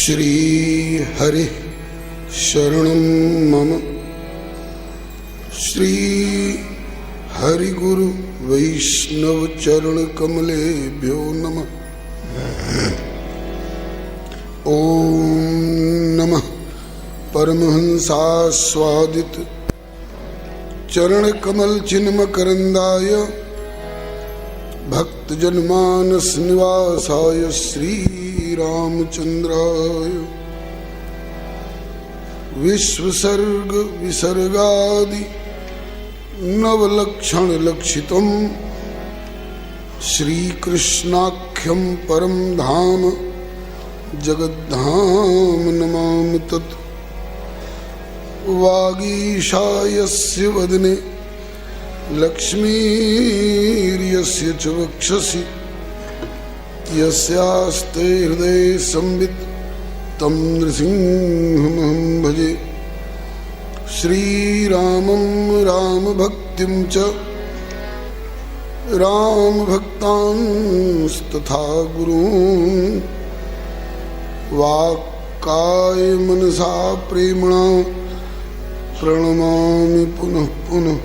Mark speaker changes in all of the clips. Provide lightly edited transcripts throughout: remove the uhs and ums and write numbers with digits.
Speaker 1: श्री हरि शरणं मम। श्री हरि गुरु वैष्णव चरण कमलेभ्यो नमः। ओम नमः परमहंसास्वादित चरण कमल चिन्म करंदाय भक्त जनमानस निवासाय श्री रामचंद्राय विश्वसर्ग विसर्गादि नवलक्षण लक्षितम श्रीकृष्णाख्यम परम धाम जगद्धाम नमामि तत्। वागीशायस्य वदने लक्ष्मीर्यस्य च वक्षसि यस्यास्ते हृदये संवित् तं नृसिंहमहं भजे। श्रीरामं रामभक्तिं च रामभक्तांस्तथा गुरून् वाक्काय मनसा प्रेम्णा प्रणमामि पुनः पुनः।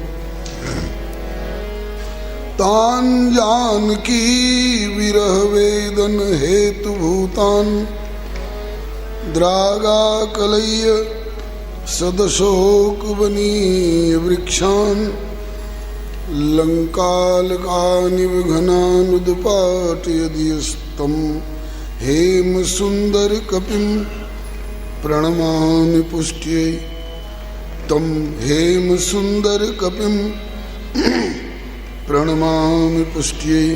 Speaker 1: तान् जानकी विरह वेदन हेतु भूतान् द्रागाकलय्य सदशोक वनीय वृक्षान् लंकालकानिव घनानुदपाटयदियस्तं हेम सुंदर कपिं प्रणमामि पुष्ट्यै। तं हेम सुंदर कपिं प्रणमामि पुष्ट्यै।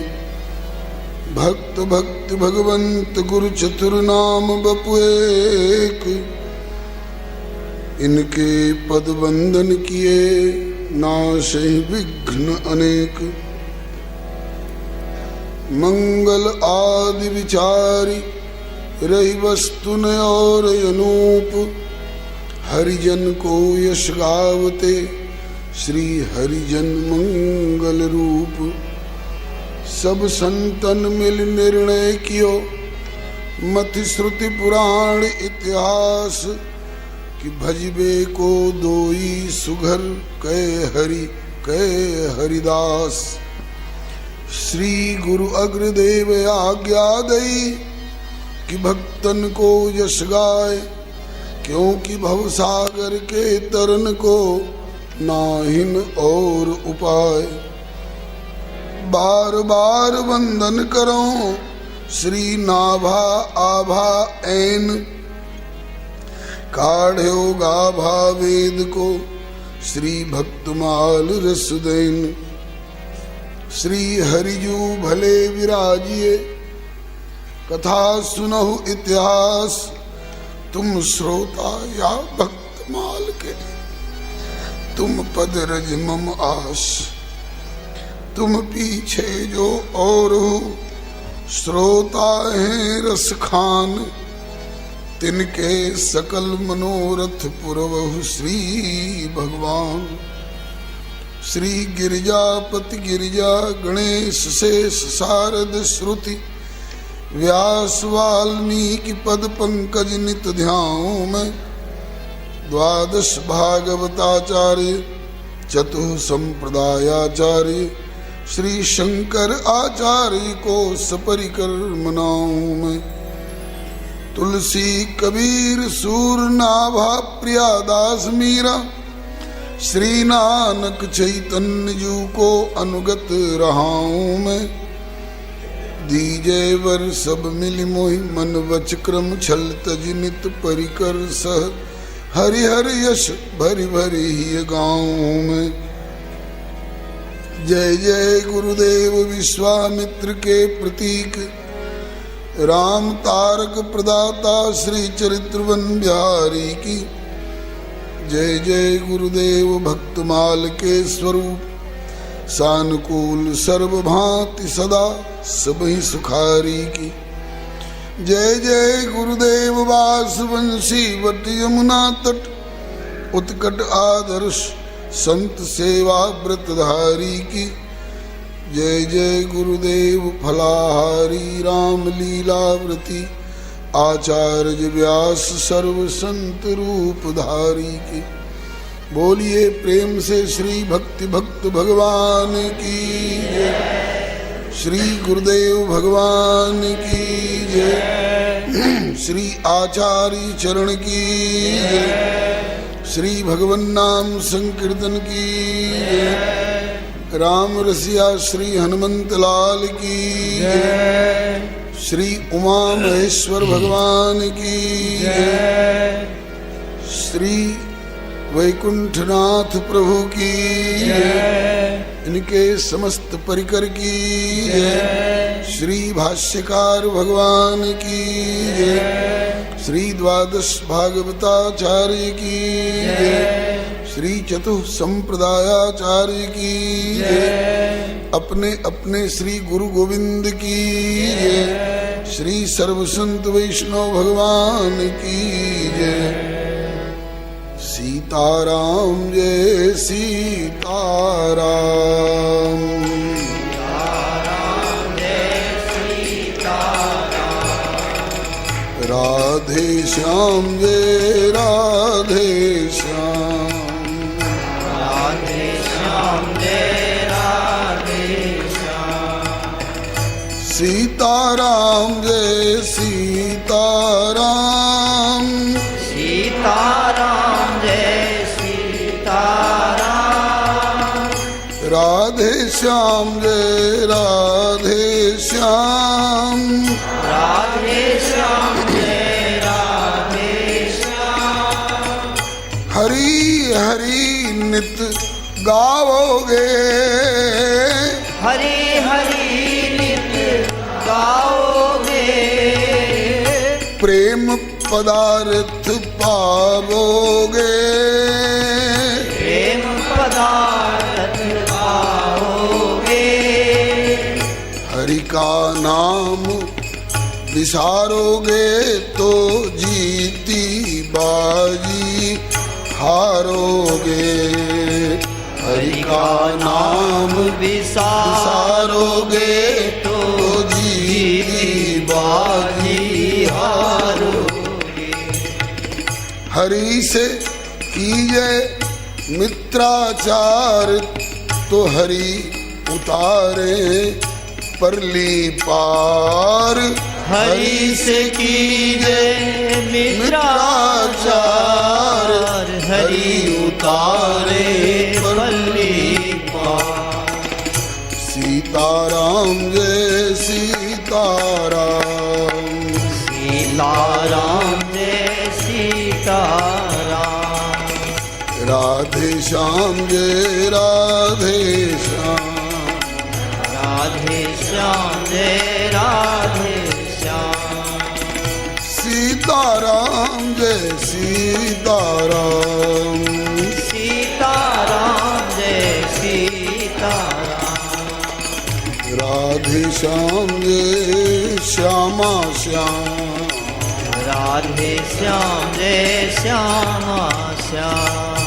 Speaker 1: भक्त भक्त भगवंत गुरु चतुर्नाम बपुएक इनके पद वंदन किए नाशहि विघ्न अनेक। मंगल आदि विचारी रही वस्तु न और अनूप हरिजन को यश गावते श्री हरिजन मंगल रूप। सब संतन मिल निर्णय कियो मति श्रुति पुराण इतिहास कि भजबे को दोई सुघर कै हरिदास। श्री गुरु अग्रदेव आज्ञा दई कि भक्तन को यश गाय क्योंकि भवसागर के तरन को नाहिन और उपाय। बार बार वंदन करो श्री नाभा आभा ऐन काढ़ो गाभा वेद को श्री भक्तमाल रसदैन। श्री हरिजू भले विराजिए कथा सुनहु इतिहास तुम श्रोता या भक्तमाल के तुम पद रज मम आस। तुम पीछे जो और हो श्रोता हैं रस खान तिनके सकल मनोरथ पुरवहु श्री भगवान। श्री गिरिजापति गिरिजा गणेश शेष शारद श्रुति व्यास वाल्मीकि पद पंकज नित ध्याऊं मैं। द्वादश भागवताचार्य चतुः संप्रदायाचार्य श्री शंकर आचार्य को सपरिकर मनाऊं मैं। तुलसी कबीर सूर नाभा प्रियादास मीरा श्री नानक चैतन्य जू को अनुगत रहाऊं मैं। दीजय वर सब मिल मोहि मन वच क्रम छल तज नित परिकर सह हरि हरि यश भरि भरि ही गाऊं मैं। जय जय गुरुदेव विश्वामित्र के प्रतीक राम तारक प्रदाता श्री चरित्रवन बिहारी की। जय जय गुरुदेव भक्तमाल के स्वरूप सानुकूल सर्वभांति सदा सबहि सुखारी की। जय जय गुरुदेव वासवंशी वट यमुना तट उत्कट आदर्श संत सेवा व्रतधारी की। जय जय गुरुदेव फलाहारी राम लीलाव्रती आचार्य व्यास सर्व संत रूप धारी की। बोलिए प्रेम से श्री भक्ति भक्त भगवान की जय। श्री गुरुदेव भगवान की जय। श्री आचार्य चरण की जय। श्री भगवन नाम संकीर्तन की जय। राम रसिया श्री हनुमंत लाल की जय। श्री उमा महेश्वर भगवान की जय। श्री वैकुंठनाथ प्रभु की जय। इनके समस्त परिकर की जय। श्री भाष्यकार भगवान की जय। श्री द्वादश भागवताचार्य की जय। श्री चतुः संप्रदायाचार्य की जय। अपने अपने श्री गुरु गोविंद की जय। श्री सर्वसंत वैष्णव भगवान की जय। सीताराम जय सीताराम। राधे श्याम जय राधे श्याम।
Speaker 2: राधे श्याम जय राधे श्याम।
Speaker 1: सीताराम जय सीताराम।
Speaker 2: सीताराम जय सीताराम।
Speaker 1: राधे श्याम जय राधे श्याम।
Speaker 2: राधे श्याम जय राधे श्याम।
Speaker 1: हरि हरि नित गाओगे।
Speaker 2: हरि हरि नित गाओगे।
Speaker 1: प्रेम पदार्थ पाओगे।
Speaker 2: प्रेम पदार्थ पाओगे।
Speaker 1: हरि का नाम विसारोगे तो जीती बाजी हारोगे। हरि का नाम विसारोगे तो जीती बाजी हारोगे। हरि से कीजिए मित्राचार तो हरि उतारे परली पार।
Speaker 2: हरि से कीजिए मित्राचार। हरि उतारे परली पार।
Speaker 1: सीताराम जय सीताराम।
Speaker 2: सीताराम जय सीताराम।
Speaker 1: राधे श्याम जय राधे श्याम।
Speaker 2: राधे श्याम जय राधे श्याम।
Speaker 1: सीताराम जय सीताराम।
Speaker 2: सीताराम जय सीताराम।
Speaker 1: राधे श्याम जय श्यामा श्याम।
Speaker 2: राधे श्याम जय श्यामा श्याम।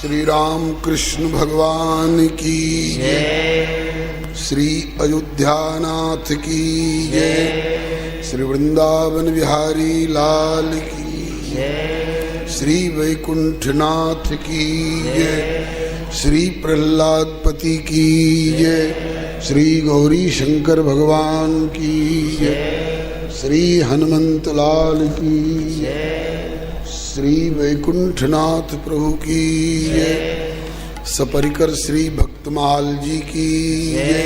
Speaker 1: श्री राम कृष्ण भगवान की
Speaker 2: जय।
Speaker 1: श्री अयोध्यानाथ की जय। श्री वृंदावन बिहारी लाल की
Speaker 2: जय।
Speaker 1: श्री वैकुंठनाथ की जय। श्री प्रहलादपति की जय। श्री गौरी शंकर भगवान की जय। श्री हनुमंत लाल की जय। श्री वैकुंठनाथ प्रभु की जय। सपरिकर श्री भक्तमाल जी की जय।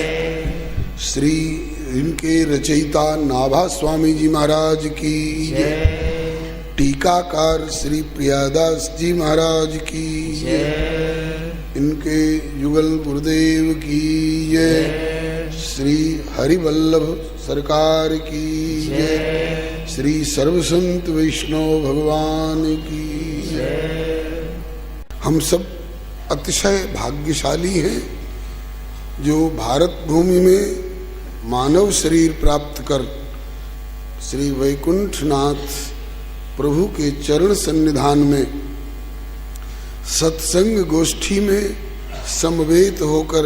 Speaker 1: श्री इनके रचयिता नाभा स्वामी जी महाराज की जय। टीकाकार श्री प्रियादास जी महाराज की जय। इनके युगल गुरुदेव की जय। श्री हरिवल्लभ सरकार की जय। श्री सर्वसंत वैष्णव भगवान की जय। हम सब अतिशय भाग्यशाली हैं जो भारत भूमि में मानव शरीर प्राप्त कर श्री वैकुंठनाथ प्रभु के चरण सन्निधान में सत्संग गोष्ठी में समवेत होकर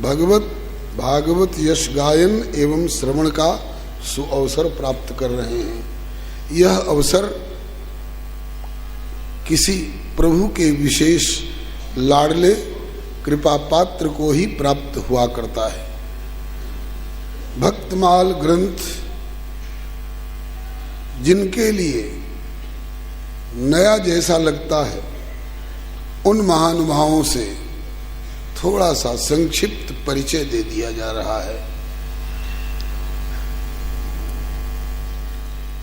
Speaker 1: भगवत भागवत यश गायन एवं श्रवण का सुअवसर प्राप्त कर रहे हैं। यह अवसर किसी प्रभु के विशेष लाडले कृपा पात्र को ही प्राप्त हुआ करता है। भक्तमाल ग्रंथ जिनके लिए नया जैसा लगता है, उन महानुभावों से थोड़ा सा संक्षिप्त परिचय दे दिया जा रहा है।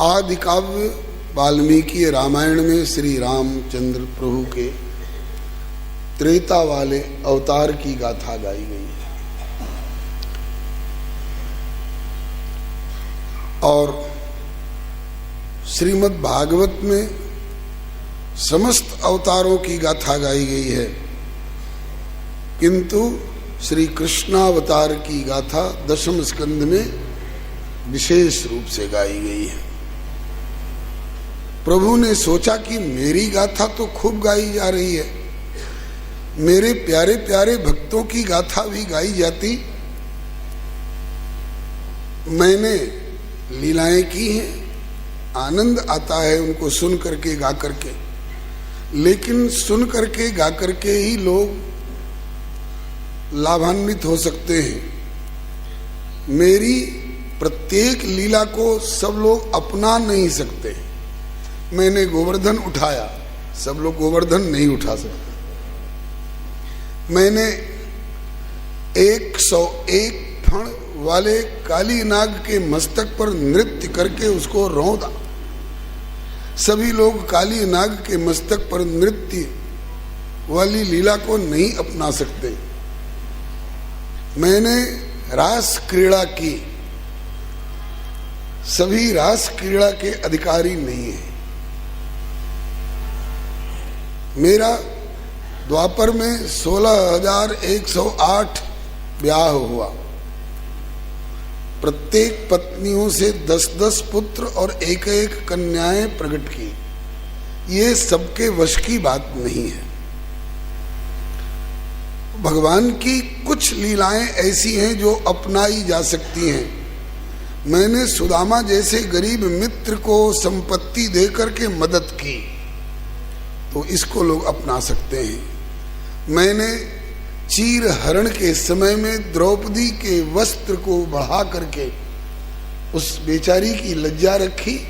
Speaker 1: आदि काव्य वाल्मीकि रामायण में श्री रामचंद्र प्रभु के त्रेता वाले अवतार की गाथा गाई गई है और श्रीमद् भागवत में समस्त अवतारों की गाथा गाई गई है, किंतु श्री कृष्णावतार की गाथा दशम स्कंद में विशेष रूप से गाई गई है। प्रभु ने सोचा कि मेरी गाथा तो खूब गाई जा रही है, मेरे प्यारे प्यारे भक्तों की गाथा भी गाई जाती। मैंने लीलाएं की हैं, आनंद आता है उनको सुन करके गा करके, लेकिन सुन करके गा करके ही लोग लाभान्वित हो सकते हैं। मेरी प्रत्येक लीला को सब लोग अपना नहीं सकते। मैंने गोवर्धन उठाया, सब लोग गोवर्धन नहीं उठा सकते। मैंने 101 फण वाले काली नाग के मस्तक पर नृत्य करके उसको रौंदा। सभी लोग काली नाग के मस्तक पर नृत्य वाली लीला को नहीं अपना सकते। मैंने रास क्रीड़ा की, सभी रास क्रीड़ा के अधिकारी नहीं है। मेरा द्वापर में 16,108 ब्याह हुआ। प्रत्येक पत्नियों से 10-10 पुत्र और 1-1 कन्याएं प्रकट की। ये सबके वश की बात नहीं है। भगवान की कुछ लीलाएं ऐसी हैं जो अपनाई जा सकती हैं। मैंने सुदामा जैसे गरीब मित्र को संपत्ति देकर के मदद की, तो इसको लोग अपना सकते हैं। मैंने चीर हरण के समय में द्रौपदी के वस्त्र को बढ़ा करके उस बेचारी की लज्जा रखी,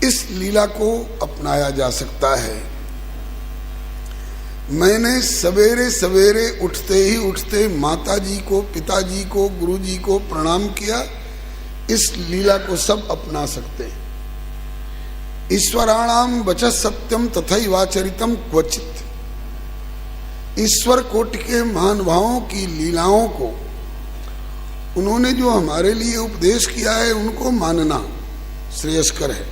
Speaker 1: इस लीला को अपनाया जा सकता है। मैंने सवेरे सवेरे उठते ही उठते माताजी को, पिताजी को, गुरुजी को प्रणाम किया, इस लीला को सब अपना सकते हैं। ईश्वराणाम वचः सत्यम तथैवाचरितम क्वचित। ईश्वर कोटि के महानुभावों की लीलाओं को उन्होंने जो हमारे लिए उपदेश किया है उनको मानना श्रेयस्कर है,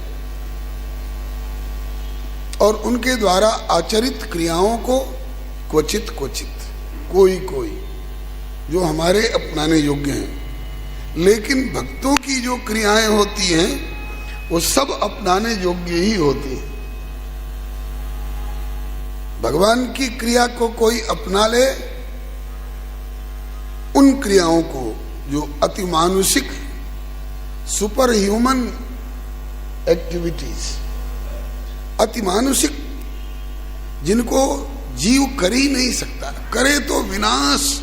Speaker 1: और उनके द्वारा आचरित क्रियाओं को क्वचित क्वचित, कोई कोई जो हमारे अपनाने योग्य हैं। लेकिन भक्तों की जो क्रियाएं होती हैं वो सब अपनाने योग्य ही होती है। भगवान की क्रिया को कोई अपना ले, उन क्रियाओं को जो अति मानुषिक सुपर ह्यूमन एक्टिविटीज, अति मानुषिक, जिनको जीव कर ही नहीं सकता, करे तो विनाश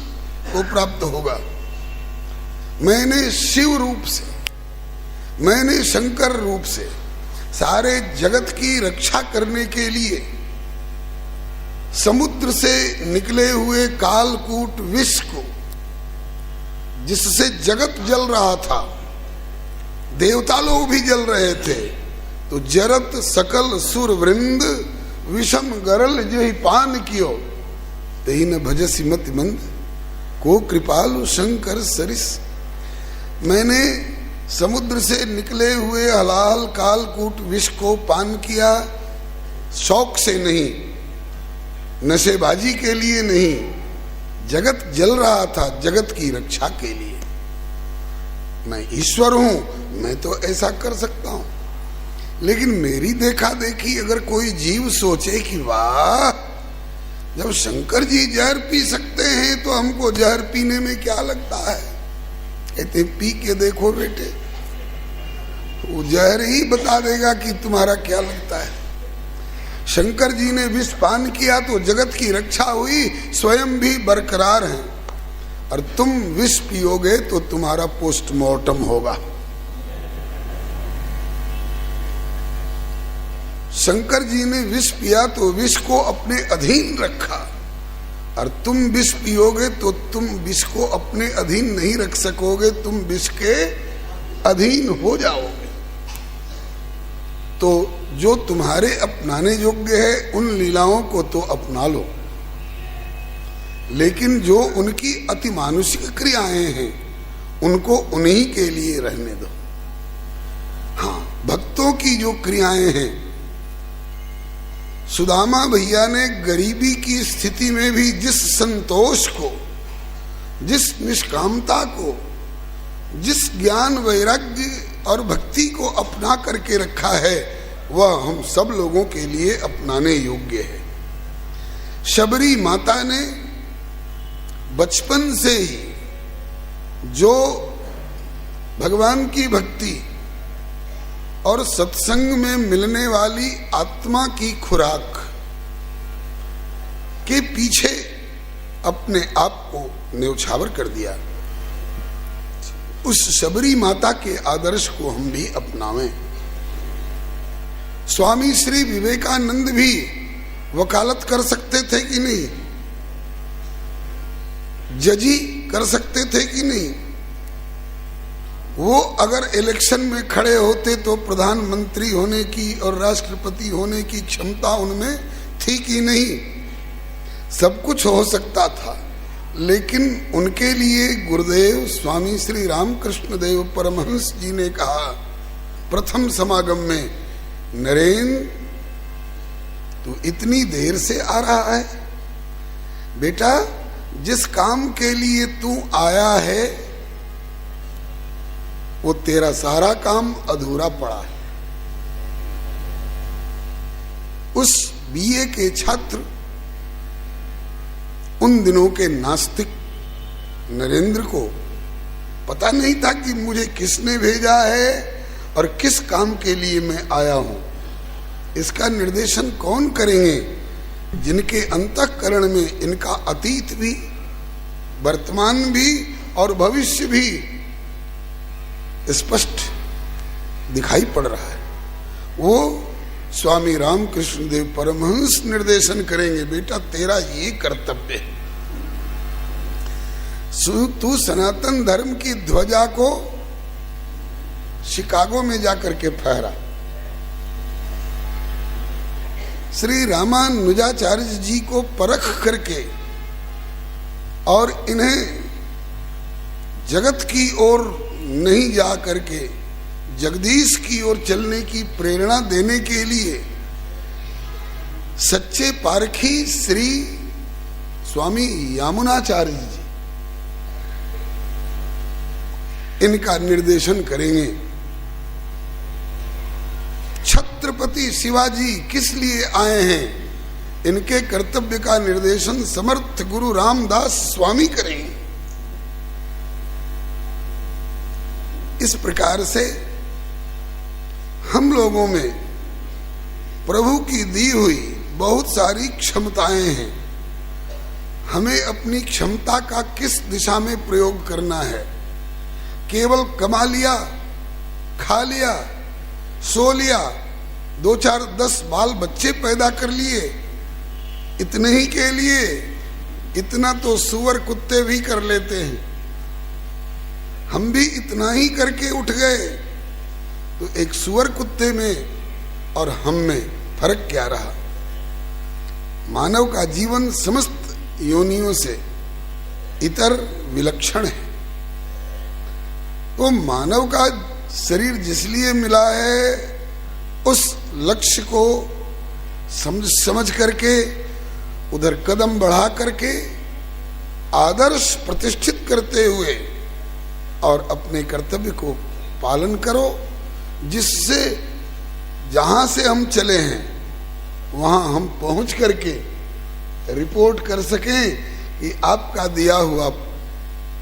Speaker 1: को प्राप्त होगा। मैंने शिव रूप से, मैंने शंकर रूप से सारे जगत की रक्षा करने के लिए समुद्र से निकले हुए कालकूट विष को, जिससे जगत जल रहा था, देवता लोग भी जल रहे थे, तो जरत सकल सुर वृंद विषम गरल जो ही पान कियो, तेहि न भजसी मति मंद को कृपालु शंकर सरिस। मैंने समुद्र से निकले हुए हलाल कालकूट विष को पान किया, शौक से नहीं, नशेबाजी के लिए नहीं, जगत जल रहा था जगत की रक्षा के लिए। मैं ईश्वर हूं, मैं तो ऐसा कर सकता हूं। लेकिन मेरी देखा देखी अगर कोई जीव सोचे कि वाह, जब शंकर जी जहर पी सकते हैं तो हमको जहर पीने में क्या लगता है, कहते पी के देखो बेटे, वो जहर ही बता देगा कि तुम्हारा क्या लगता है। शंकर जी ने विष पान किया तो जगत की रक्षा हुई, स्वयं भी बरकरार हैं, और तुम विष पियोगे तो तुम्हारा पोस्टमार्टम होगा। शंकर जी ने विष पिया तो विष को अपने अधीन रखा, और तुम विष पियोगे तो तुम विष को अपने अधीन नहीं रख सकोगे, तुम विष के अधीन हो जाओगे। तो जो तुम्हारे अपनाने योग्य है उन लीलाओं को तो अपना लो, लेकिन जो उनकी अतिमानुषिक क्रियाएं हैं उनको उन्हीं के लिए रहने दो। हाँ, भक्तों की जो क्रियाएं हैं, सुदामा भैया ने गरीबी की स्थिति में भी जिस संतोष को, जिस निष्कामता को, जिस ज्ञान वैराग्य और भक्ति को अपना करके रखा है, वह हम सब लोगों के लिए अपनाने योग्य है। शबरी माता ने बचपन से ही जो भगवान की भक्ति और सत्संग में मिलने वाली आत्मा की खुराक के पीछे अपने आप को न्यौछावर कर दिया। उस शबरी माता के आदर्श को हम भी अपनावें। स्वामी श्री विवेकानंद भी वकालत कर सकते थे कि नहीं? जजी कर सकते थे कि नहीं? वो अगर इलेक्शन में खड़े होते तो प्रधानमंत्री होने की और राष्ट्रपति होने की क्षमता उनमें थी कि नहीं? सब कुछ हो सकता था, लेकिन उनके लिए गुरुदेव स्वामी श्री रामकृष्ण देव परमहंस जी ने कहा प्रथम समागम में, नरेंद्र तू इतनी देर से आ रहा है, बेटा जिस काम के लिए तू आया है वो तेरा सारा काम अधूरा पड़ा है। उस बीए के छात्र, उन दिनों के नास्तिक नरेंद्र को पता नहीं था कि मुझे किसने भेजा है और किस काम के लिए मैं आया हूं। इसका निर्देशन कौन करेंगे जिनके अंतःकरण में इनका अतीत भी, वर्तमान भी और भविष्य भी स्पष्ट दिखाई पड़ रहा है। वो स्वामी रामकृष्ण देव परमहंस निर्देशन करेंगे, बेटा तेरा ये कर्तव्य है, तू सनातन धर्म की ध्वजा को शिकागो में जाकर के फहरा। श्री रामानुजाचार्य जी को परख करके और इन्हें जगत की ओर नहीं जा करके जगदीश की ओर चलने की प्रेरणा देने के लिए सच्चे पारखी श्री स्वामी यामुनाचार्य जी इनका निर्देशन करेंगे। छत्रपति शिवाजी किस लिए आए हैं, इनके कर्तव्य का निर्देशन समर्थ गुरु रामदास स्वामी करेंगे। इस प्रकार से हम लोगों में प्रभु की दी हुई बहुत सारी क्षमताएं हैं। हमें अपनी क्षमता का किस दिशा में प्रयोग करना है। केवल कमा लिया, खा लिया, सो लिया, 2-4-10 बाल बच्चे पैदा कर लिए, इतने ही के लिए, इतना तो सुअर कुत्ते भी कर लेते हैं। हम भी इतना ही करके उठ गए, तो एक सुअर कुत्ते में और हम में फर्क क्या रहा। मानव का जीवन समस्त योनियों से इतर विलक्षण है। तो मानव का शरीर जिसलिए मिला है, उस लक्ष्य को समझ करके उधर कदम बढ़ा करके आदर्श प्रतिष्ठित करते हुए और अपने कर्तव्य को पालन करो, जिससे जहां से हम चले हैं वहां हम पहुंच करके रिपोर्ट कर सकें कि आपका दिया हुआ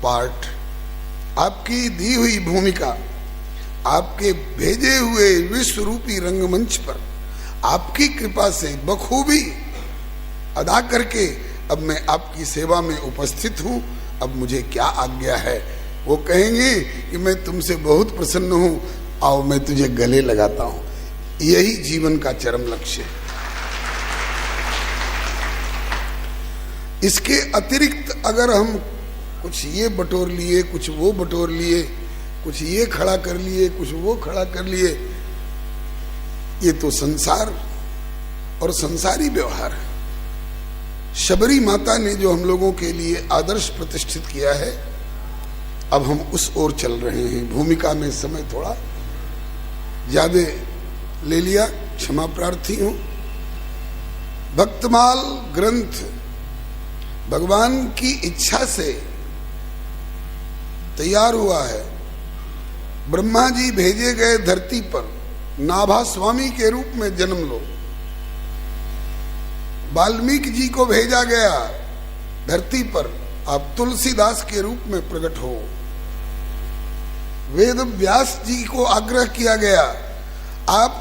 Speaker 1: पार्ट, आपकी दी हुई भूमिका आपके भेजे हुए विश्व रूपी रंगमंच पर आपकी कृपा से बखूबी अदा करके अब मैं आपकी सेवा में उपस्थित हूं। अब मुझे क्या आज्ञा है? वो कहेंगे कि मैं तुमसे बहुत प्रसन्न हूं, आओ मैं तुझे गले लगाता हूं। यही जीवन का चरम लक्ष्य है। इसके अतिरिक्त अगर हम कुछ ये बटोर लिए, कुछ वो बटोर लिए, कुछ ये खड़ा कर लिए, कुछ वो खड़ा कर लिए, ये तो संसार और संसारी व्यवहार है। शबरी माता ने जो हम लोगों के लिए आदर्श प्रतिष्ठित किया है, अब हम उस ओर चल रहे हैं। भूमिका में समय थोड़ा ज्यादा ले लिया, क्षमा प्रार्थी हूं। भक्तमाल ग्रंथ भगवान की इच्छा से तैयार हुआ है। ब्रह्मा जी भेजे गए धरती पर नाभा स्वामी के रूप में जन्म लो। वाल्मीकि जी को भेजा गया धरती पर, आप तुलसीदास के रूप में प्रकट हो। वेद व्यास जी को आग्रह किया गया, आप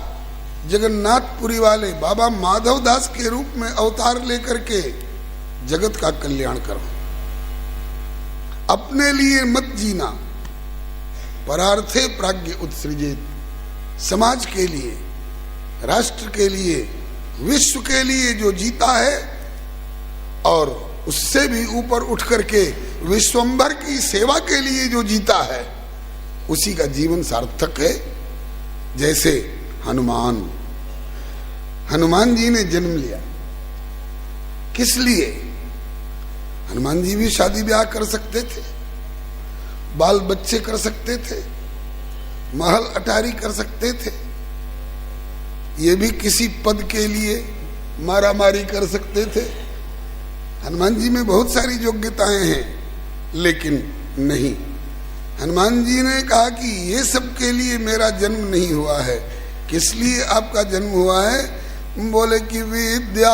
Speaker 1: जगन्नाथपुरी वाले बाबा माधव दास के रूप में अवतार लेकर के जगत का कल्याण करो। अपने लिए मत जीना, परार्थे प्राज्ञ उत्सृजित। समाज के लिए, राष्ट्र के लिए, विश्व के लिए जो जीता है और उससे भी ऊपर उठ करके विश्वंभर की सेवा के लिए जो जीता है, उसी का जीवन सार्थक है। जैसे हनुमान जी ने जन्म लिया, किस लिए? हनुमान जी भी शादी ब्याह कर सकते थे, बाल बच्चे कर सकते थे, महल अटारी कर सकते थे, ये भी किसी पद के लिए मारामारी कर सकते थे। हनुमान जी में बहुत सारी योग्यताएं हैं, लेकिन नहीं, हनुमान जी ने कहा कि ये सब के लिए मेरा जन्म नहीं हुआ है। किस लिए आपका जन्म हुआ है? बोले कि विद्यावान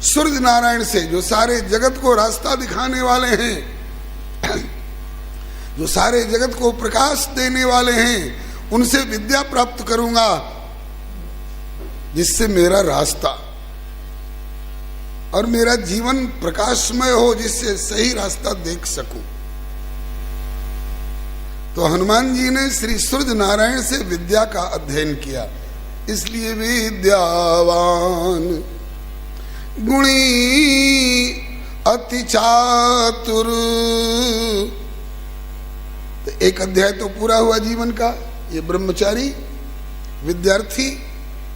Speaker 1: सूर्य नारायण से, जो सारे जगत को रास्ता दिखाने वाले हैं, जो सारे जगत को प्रकाश देने वाले हैं, उनसे विद्या प्राप्त करूंगा, जिससे मेरा रास्ता और मेरा जीवन प्रकाशमय हो, जिससे सही रास्ता देख सकूं। तो हनुमान जी ने श्री सूर्य नारायण से विद्या का अध्ययन किया, इसलिए विद्यावान गुणी अति चातुर। तो एक अध्याय तो पूरा हुआ जीवन का। ये ब्रह्मचारी विद्यार्थी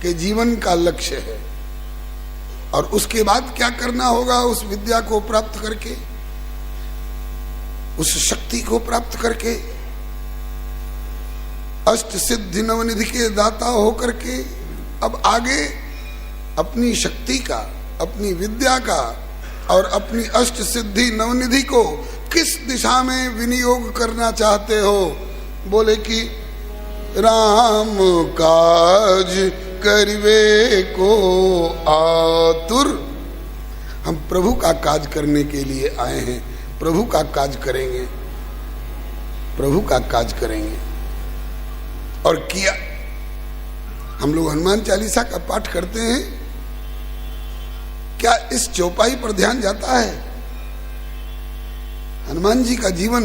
Speaker 1: के जीवन का लक्ष्य है। और उसके बाद क्या करना होगा? उस विद्या को प्राप्त करके, उस शक्ति को प्राप्त करके, अष्ट सिद्धि नवनिधि के दाता होकर के अब आगे अपनी शक्ति का, अपनी विद्या का और अपनी अष्ट सिद्धि नवनिधि को किस दिशा में विनियोग करना चाहते हो? बोले कि राम काज करवे को आतुर। हम प्रभु का काज करने के लिए आए हैं, प्रभु का काज करेंगे, प्रभु का काज करेंगे। और किया। हम लोग हनुमान चालीसा का पाठ करते हैं, क्या इस चौपाई पर ध्यान जाता है? हनुमान जी का जीवन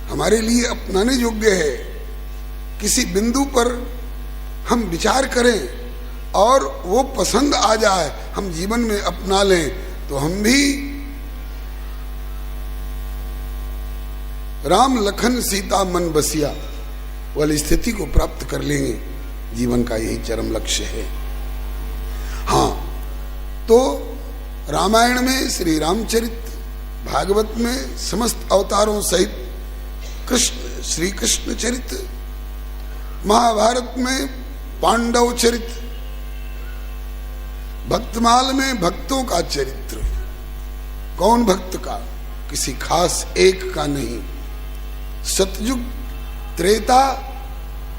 Speaker 1: हमारे लिए अपनाने योग्य है। किसी बिंदु पर हम विचार करें और वो पसंद आ जाए, हम जीवन में अपना लें, तो हम भी राम लखन सीता मन बसिया वाली स्थिति को प्राप्त कर लेंगे। जीवन का यही चरम लक्ष्य है। हाँ, तो रामायण में श्री रामचरित, भागवत में समस्त अवतारों सहित कृष्ण, श्री कृष्ण चरित, महाभारत में पांडव चरित्र, भक्तमाल में भक्तों का चरित्र। कौन भक्त का? किसी खास एक का नहीं। सतयुग, त्रेता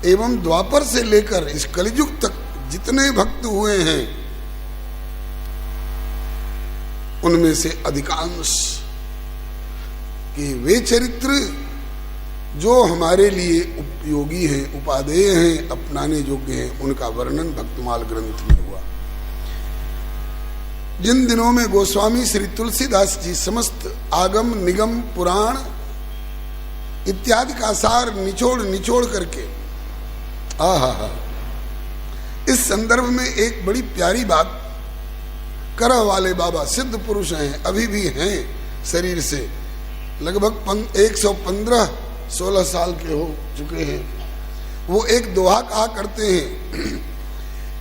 Speaker 1: एवं द्वापर से लेकर इस कलियुग तक जितने भक्त हुए हैं, उनमें से अधिकांश के वे चरित्र जो हमारे लिए उपयोगी हैं, उपादेय हैं, अपनाने योग्य हैं, उनका वर्णन भक्तमाल ग्रंथ में हुआ। जिन दिनों में गोस्वामी श्री तुलसीदास जी समस्त आगम निगम पुराण इत्यादि का सार निचोड़ निचोड़ करके, आहा, इस संदर्भ में एक बड़ी प्यारी बात, करह वाले बाबा सिद्ध पुरुष हैं, अभी भी हैं शरीर से, लगभग 115-16 साल के हो चुके हैं। वो एक दोहा कहा करते हैं,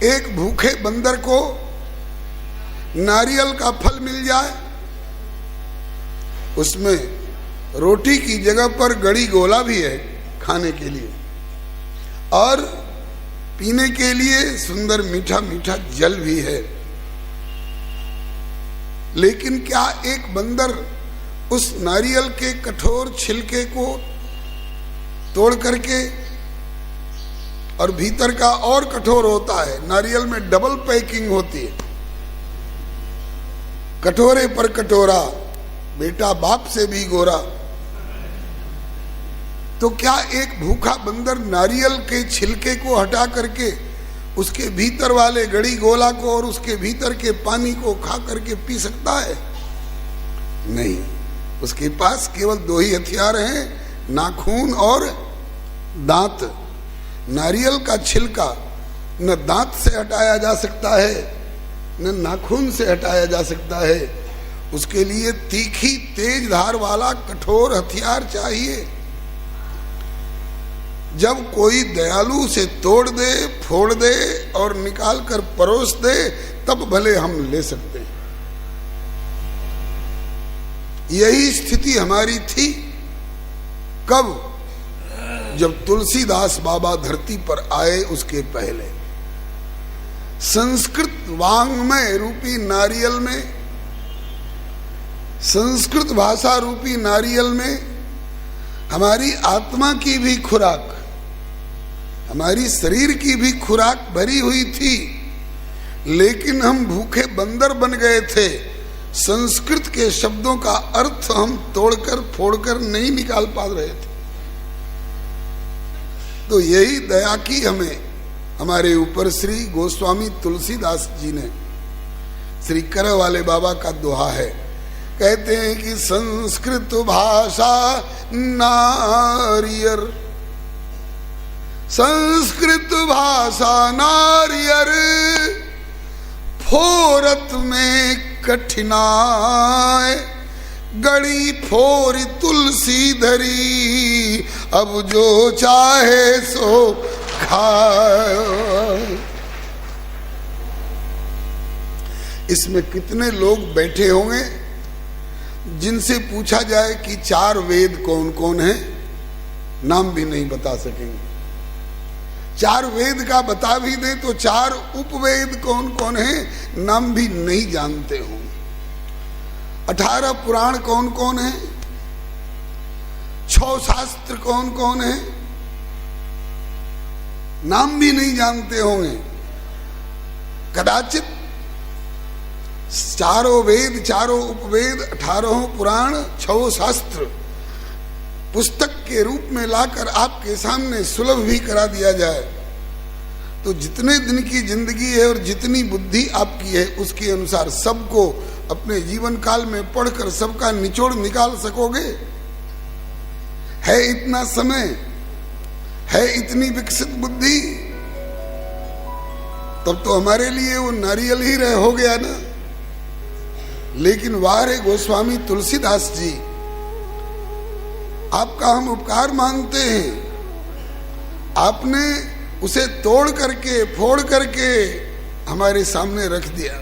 Speaker 1: एक भूखे बंदर को नारियल का फल मिल जाए, उसमें रोटी की जगह पर गड़ी गोला भी है खाने के लिए, और पीने के लिए सुंदर मीठा मीठा जल भी है। लेकिन क्या एक बंदर उस नारियल के कठोर छिलके को तोड़ करके, और भीतर का और कठोर होता है, नारियल में डबल पैकिंग होती है, कठोरे पर कटोरा, बेटा बाप से भी गोरा, तो क्या एक भूखा बंदर नारियल के छिलके को हटा करके उसके भीतर वाले गड़ी गोला को और उसके भीतर के पानी को खा करके पी सकता है? नहीं, उसके पास केवल दो ही हथियार हैं, नाखून और दांत। नारियल का छिलका न दांत से हटाया जा सकता है, न नाखून से हटाया जा सकता है, उसके लिए तीखी तेज धार वाला कठोर हथियार चाहिए। जब कोई दयालु से तोड़ दे, फोड़ दे और निकाल कर परोस दे, तब भले हम ले सकते हैं। यही स्थिति हमारी थी कब? जब तुलसीदास बाबा धरती पर आए, उसके पहले संस्कृत वाङ्मय रूपी नारियल में, संस्कृत भाषा रूपी नारियल में हमारी आत्मा की भी खुराक, हमारी शरीर की भी खुराक भरी हुई थी, लेकिन हम भूखे बंदर बन गए थे। संस्कृत के शब्दों का अर्थ हम तोड़कर फोड़कर नहीं निकाल पा रहे थे। तो यही दया की हमें हमारे ऊपर श्री गोस्वामी तुलसीदास जी ने। श्री करह वाले बाबा का दोहा है, कहते हैं कि संस्कृत भाषा नारियर, संस्कृत भाषा नारियर, फोरत में कठिनाई, गड़ी फोरी तुलसी धरी, अब जो चाहे सो खाए। इसमें कितने लोग बैठे होंगे जिनसे पूछा जाए कि 4 वेद कौन कौन है, नाम भी नहीं बता सकेंगे। 4 वेद का बता भी दे तो 4 उपवेद कौन कौन है, नाम भी नहीं जानते होंगे। 18 पुराण कौन कौन है, 6 शास्त्र कौन कौन है, नाम भी नहीं जानते होंगे। कदाचित 4 वेद, 4 उपवेद, 18 पुराण, 6 शास्त्र पुस्तक के रूप में लाकर आपके सामने सुलभ भी करा दिया जाए, तो जितने दिन की जिंदगी है और जितनी बुद्धि आपकी है, उसके अनुसार सबको अपने जीवन काल में पढ़कर सबका निचोड़ निकाल सकोगे? है इतना समय, है इतनी विकसित बुद्धि? तब तो हमारे लिए वो नारियल ही रह हो गया ना। लेकिन वाह रे गोस्वामी तुलसीदास जी, आपका हम उपकार मानते हैं। आपने उसे तोड़ करके फोड़ करके हमारे सामने रख दिया,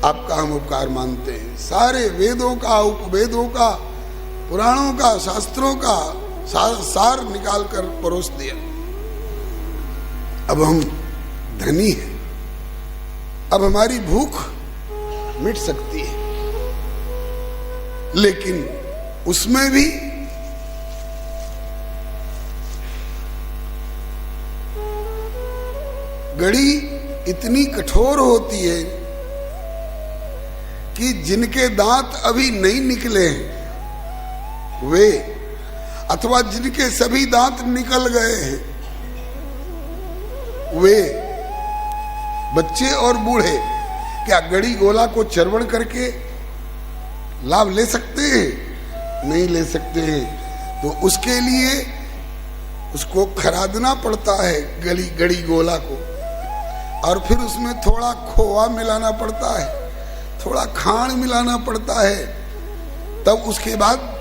Speaker 1: आपका हम उपकार मानते हैं। सारे वेदों का, उपवेदों का, पुराणों का, शास्त्रों का सार निकाल कर परोस दिया। अब हम धनी हैं, अब हमारी भूख मिट सकती है। लेकिन उसमें भी गड़ी इतनी कठोर होती है कि जिनके दांत अभी नहीं निकले हैं वे अथवा जिनके सभी दांत निकल गए हैं, वे बच्चे और बूढ़े क्या गड़ी गोला को चर्वण करके लाभ ले सकते हैं? नहीं ले सकते हैं। तो उसके लिए उसको खरादना पड़ता है गड़ी गोला को, और फिर उसमें थोड़ा खोआ मिलाना पड़ता है, थोड़ा खांड मिलाना पड़ता है। तब उसके बाद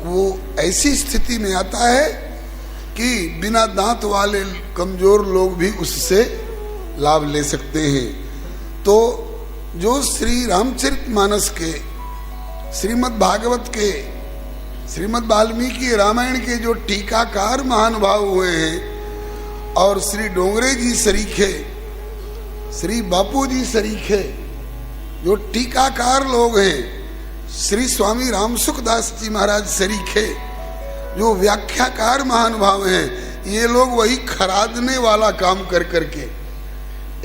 Speaker 1: वो ऐसी स्थिति में आता है कि बिना दांत वाले कमजोर लोग भी उससे लाभ ले सकते हैं। तो जो श्री रामचरितमानस के, श्रीमद् भागवत के, श्रीमद् वाल्मीकि रामायण के जो टीकाकार महानुभाव हुए हैं, और श्री डोंगरे जी सरीखे, श्री बापू जी सरीखे जो टीकाकार लोग हैं, श्री स्वामी रामसुखदास जी महाराज सरीखे जो व्याख्याकार महानुभाव हैं, ये लोग वही खरादने वाला काम कर करके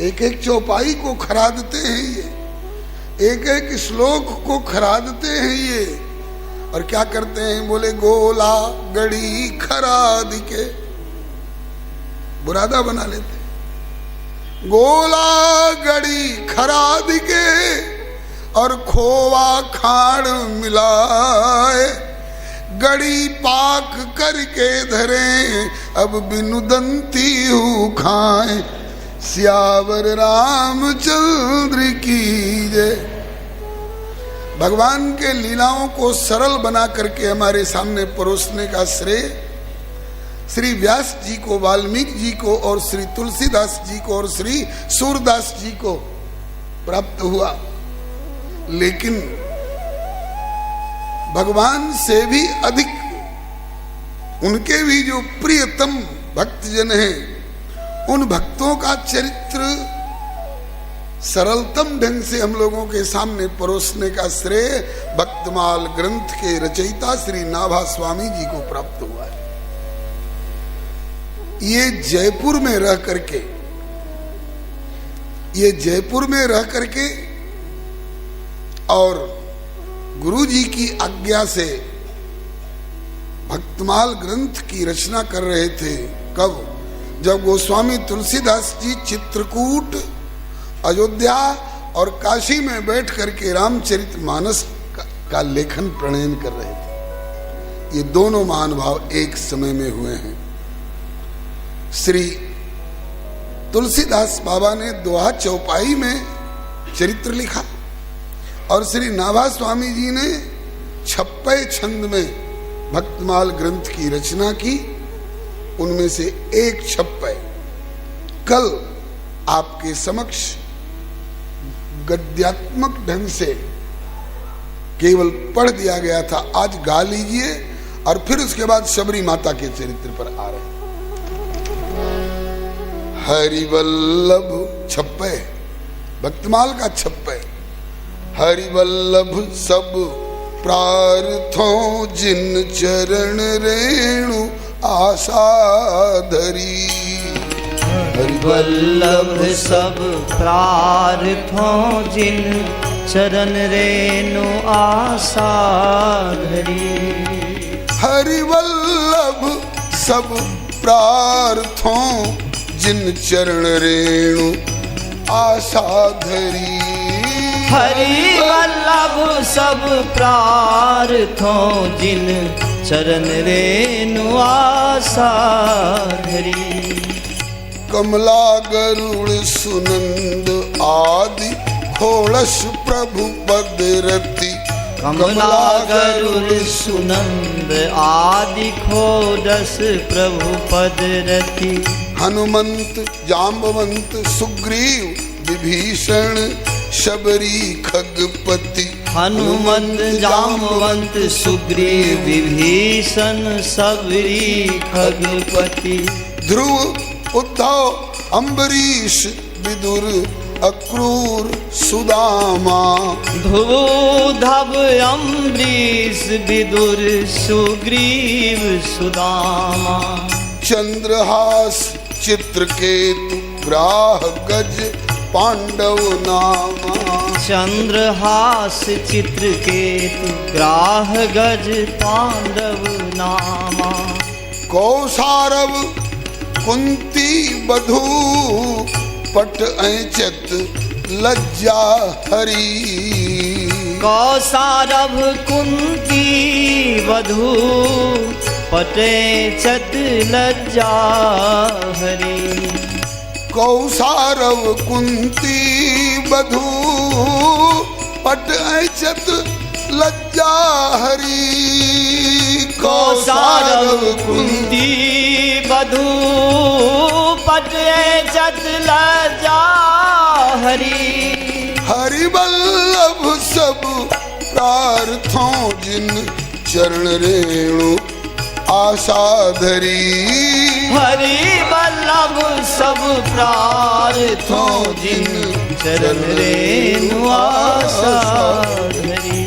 Speaker 1: एक एक चौपाई को खरादते हैं, ये एक एक श्लोक को खरादते हैं ये। और क्या करते हैं? बोले गोला गड़ी खराद के बुरादा बना लेते हैं। गोला गड़ी खराद के और खोवा खाड़ मिलाए, गड़ी पाक करके धरे अब बिनु दंती हूँ खाए, सियावर रामचंद्र की जय। भगवान के लीलाओं को सरल बना करके हमारे सामने परोसने का श्रेय श्री व्यास जी को, वाल्मीकि जी को, और श्री तुलसीदास जी को, और श्री सूरदास जी को प्राप्त हुआ। लेकिन भगवान से भी अधिक उनके भी जो प्रियतम भक्तजन हैं, उन भक्तों का चरित्र सरलतम ढंग से हम लोगों के सामने परोसने का श्रेय भक्तमाल ग्रंथ के रचयिता श्री नाभा स्वामी जी को प्राप्त हुआ है। ये जयपुर में रह करके और गुरु जी की आज्ञा से भक्तमाल ग्रंथ की रचना कर रहे थे। कब? जब गोस्वामी तुलसीदास जी चित्रकूट, अयोध्या और काशी में बैठ करके रामचरितमानस का लेखन प्रणयन कर रहे थे। ये दोनों महानुभाव एक समय में हुए हैं। श्री तुलसीदास बाबा ने दोहा चौपाई में चरित्र लिखा, और श्री नाभा स्वामी जी ने 56 छंद में भक्तमाल ग्रंथ की रचना की। उनमें से एक 56 कल आपके समक्ष गद्यात्मक ढंग से केवल पढ़ दिया गया था। आज गा लीजिए, और फिर उसके बाद शबरी माता के चरित्र पर आ रहे। हरिवल्लभ 56 भक्तमाल का 56। हरिवल्लभ सब प्रार्थों जिन चरण रेणु आशा धरी।
Speaker 2: हरिवल्लभ सब प्रार्थों जिन चरण रेणु आशा धरी।
Speaker 1: हरिवल्लभ सब प्रार्थों जिन चरण रेणु आशा धरी।
Speaker 2: हरिवल्लभ सब प्रार्थों जिन चरण रेणु आशा धरी।
Speaker 1: कमला गरुड़ सुनंद आदि खोड़स प्रभु पद रति।
Speaker 2: कमला गरुड़ सुनंद आदि खोड़स प्रभु पद रति।
Speaker 1: हनुमंत जाम्बवंत सुग्रीव विभीषण शबरी खगपति।
Speaker 2: हनुमंत जाम्बवंत सुग्रीव विभीषण शबरी खगपति।
Speaker 1: ध्रुव उद्धव अम्बरीश विदुर अक्रूर सुदामा।
Speaker 2: ध्रुव उद्धव अम्बरीश विदुर सुग्रीव सुदामा।
Speaker 1: चंद्रहास चित्रकेतु ग्राह गज पांडव नामा।
Speaker 2: चंद्रहास चित्रकेतु ग्राह गज पांडव नामा।
Speaker 1: कौसारव कुंती बधू पट ऐचत लज्जा हरी।
Speaker 2: कौसारव कुंती वधू पटे चत लज्जा हरी।
Speaker 1: कौसारव कुंती बधू पट ऐचत लज्जा हरी।
Speaker 2: कौसारव कुंती वधू पटे चत लज्जा हरी।
Speaker 1: हरि बल्लभ सब प्रार्थों जिन चरण रेणु आशा धरी।
Speaker 2: हरि बल्लभ सब प्रार्थों जिन चरण रेणु आशा धरी।